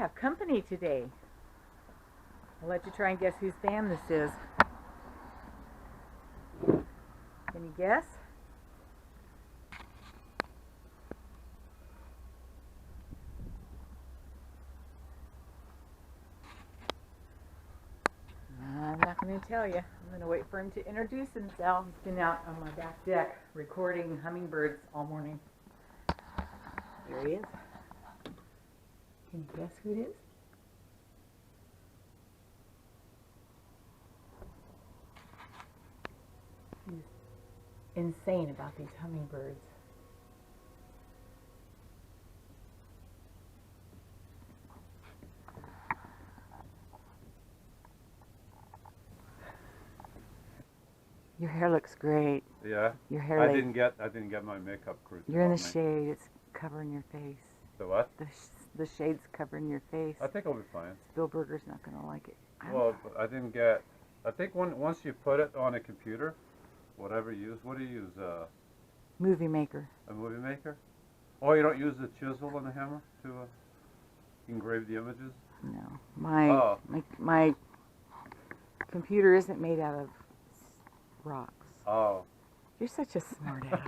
have company today. I'll let you try and guess whose fan this is. Can you guess? I'm not going to tell you. I'm going to wait for him to introduce himself. He's been out on my back deck recording hummingbirds all morning. There he is. Can you guess who it is? He's insane about these hummingbirds. Your hair looks great. Yeah. Your hair. I didn't get my makeup crew. You're in the shade. It's covering your face. The what? The shade's covering your face. I think I'll be fine. Spielberger's not gonna like it. Well, I didn't get. I think once you put it on a computer, whatever you use. What do you use? Movie Maker. A movie maker? Oh, you don't use the chisel and the hammer to engrave the images? No. My computer isn't made out of rocks. Oh. You're such a smart ass.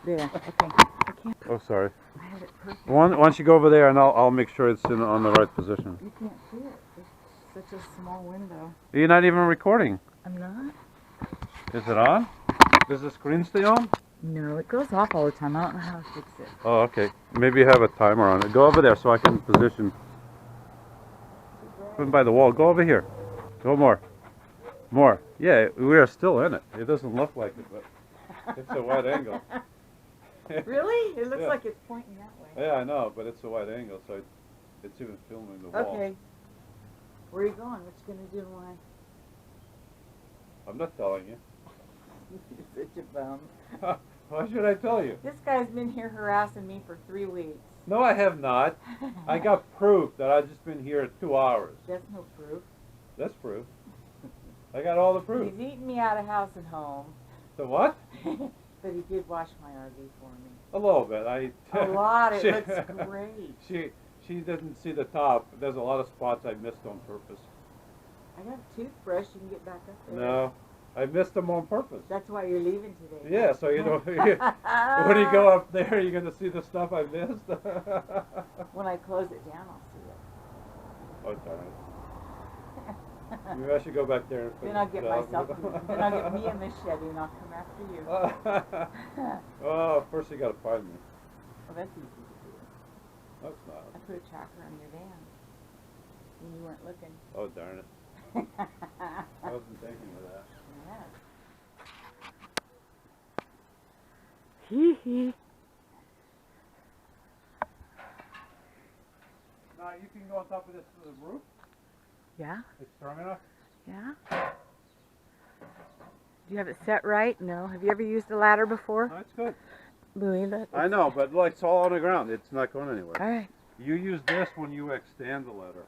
There. Okay. I can't. Oh, sorry. I had it perfect. Once you go over there, and I'll make sure it's on the right position. You can't see it. It's such a small window. You're not even recording. I'm not. Is it on? Does the screen stay on? No, it goes off all the time. I don't know how to fix it. Oh, okay. Maybe you have a timer on it. Go over there so I can position. Put it by the wall. Go over here. Go more. More. Yeah, we are still in it. It doesn't look like it, but it's a wide angle. Really? It looks like it's pointing that way. Yeah, I know, but it's a wide angle, so it's even filming the wall. Okay. Where are you going? What you gonna do when I'm not telling you. You're such a bum. Why should I tell you? This guy's been here harassing me for 3 weeks. No, I have not. I got proof that I've just been here 2 hours. That's no proof. That's proof. I got all the proof. He's eating me out of house and home. The what? But he did wash my RV for me. A little bit. A lot. It looks great. She didn't see the top. There's a lot of spots I missed on purpose. I got a toothbrush. You can get back up there. No, I missed them on purpose. That's why you're leaving today. Yeah, so you know, when you go up there, you're going to see the stuff I missed. When I close it down, I'll see it. Oh, darn it. Maybe I should go back there and then I'll get myself. Then I'll get me a machete and I'll come after you. Oh, first you got to find me. Well, that's easy to do. That's not. I put a tracker on your van when you weren't looking. Oh, darn it. I wasn't thinking of that. Yeah. Hee hee. Now you can go on top of this roof? Yeah. It's strong enough? Yeah. Do you have it set right? No. Have you ever used a ladder before? No, it's good. Louis, look. I know, but look, it's all on the ground. It's not going anywhere. All right. You use this when you extend the ladder.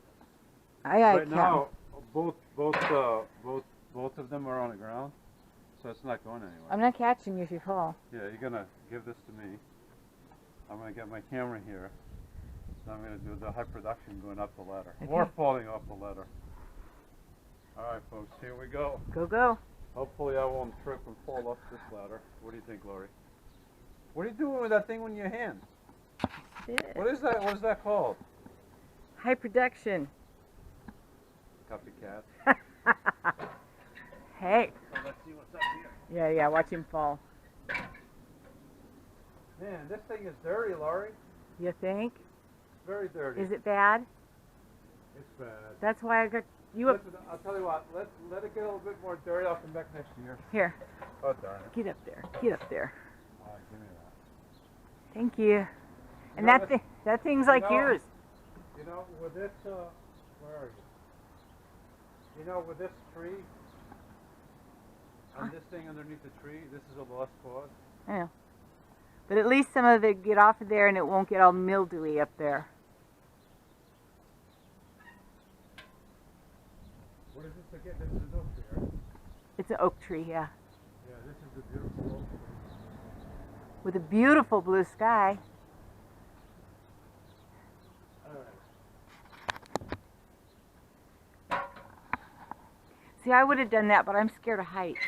Right now, both of them are on the ground, so it's not going anywhere. I'm not catching you if you fall. Yeah, you're gonna give this to me. I'm gonna get my camera here. So I'm gonna do the high production going up the ladder, Okay. or falling off the ladder. All right, folks, here we go. Go, go. Hopefully, I won't trip and fall off this ladder. What do you think, Lori? What are you doing with that thing in your hand? What is that? What is that called? High production. Copycat. Hey. So let's see what's up here. Yeah, watch him fall. Man, this thing is dirty, Laurie. You think? Very dirty. Is it bad? It's bad. That's why I got you up. Listen, I'll tell you what. Let it get a little bit more dirty. I'll come back next year. Here. Oh, darn it. Get up there. Get up there. All right, give me that. Thank you. And know, that thing's like yours. You know, with this, where are you? You know, with this tree, and this thing underneath the tree, this is a lost cause. I know. But at least some of it get off of there and it won't get all mildewy up there. What is this again? This is an oak tree, right? It's an oak tree, yeah. Yeah, this is a beautiful oak tree. With a beautiful blue sky. All right. I would have done that, but I'm scared of heights.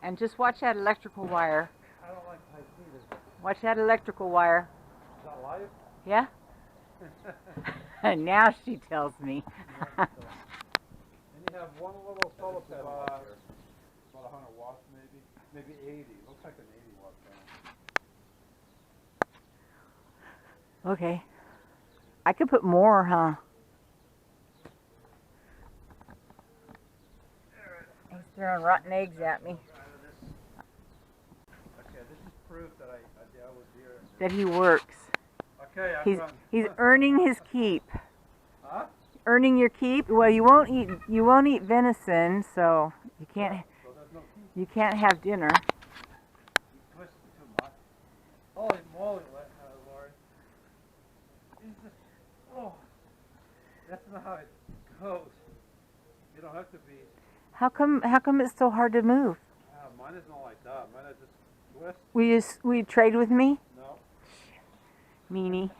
And just watch that electrical wire. I don't like heights either. Watch that electrical wire. Is that live? Yeah? Now she tells me. And you have one little solar panel up here. About 100 watts maybe 80. Looks like an 80 watt panel. Okay. I could put more, huh? He's throwing rotten eggs at me. Okay, this is proof that I was here. That he works. Okay, He's earning his keep. Huh? Earning your keep. Well, you won't eat venison, so you can't have dinner. You twist too much. Holy moly, Lord. Jesus. Oh, that's not how it goes. You don't have to be. How come it's so hard to move? Mine is not like that. Mine is just twist. Will you trade with me? No. Meanie.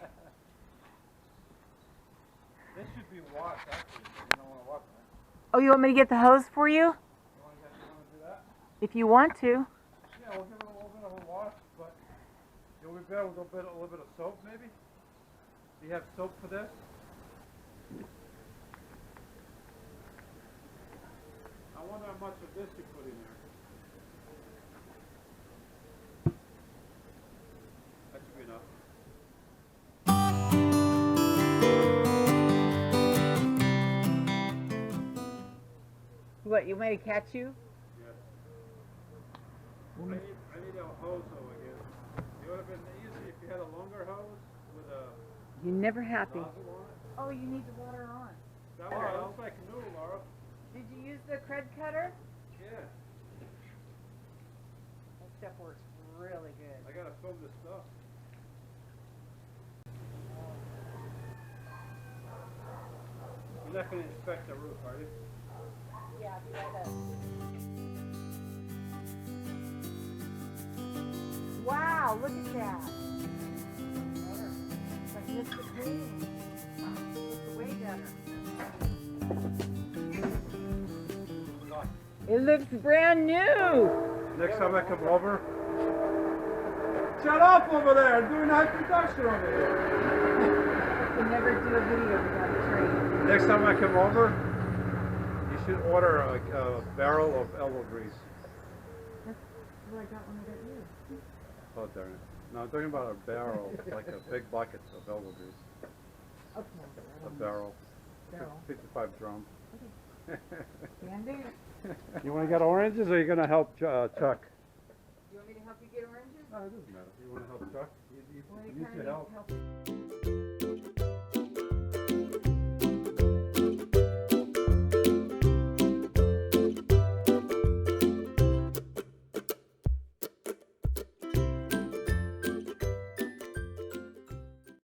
This should be washed actually. You don't want to wash it. Oh, you want me to get the hose for you? You want to do that? If you want to. Yeah, we'll give it a little bit of a wash, but you'll be better with a little bit of soap maybe? Do you have soap for this? I wonder how much of this you put in there. That should be enough. What, you want me to catch you? Yes. I need a hose over here. It would have been easy if you had a longer hose with a You're never happy. nozzle on it. Oh, you need the water on. That looks like a noodle, Laura. Did you use the cred cutter? Yeah. That stuff works really good. I gotta film this stuff. You're not gonna inspect the roof, are you? Yeah, be right up. Wow, look at that. It's like Mr. Clean. It's way better. It looks brand new. Next time I come over. Shut up over there! I'm doing high production over here. I can never do a video without a train. Next time I come over, you should order a barrel of elbow grease. That's what I got when I got you. Oh darn it. No, I'm talking about a barrel, like a big bucket of elbow grease. Okay. A barrel. Barrel. 55 drum. Can do. You want to get oranges or are you going to help Chuck? You want me to help you get oranges? No, it doesn't matter. You want to help Chuck? You Well, need kinda your help. need help.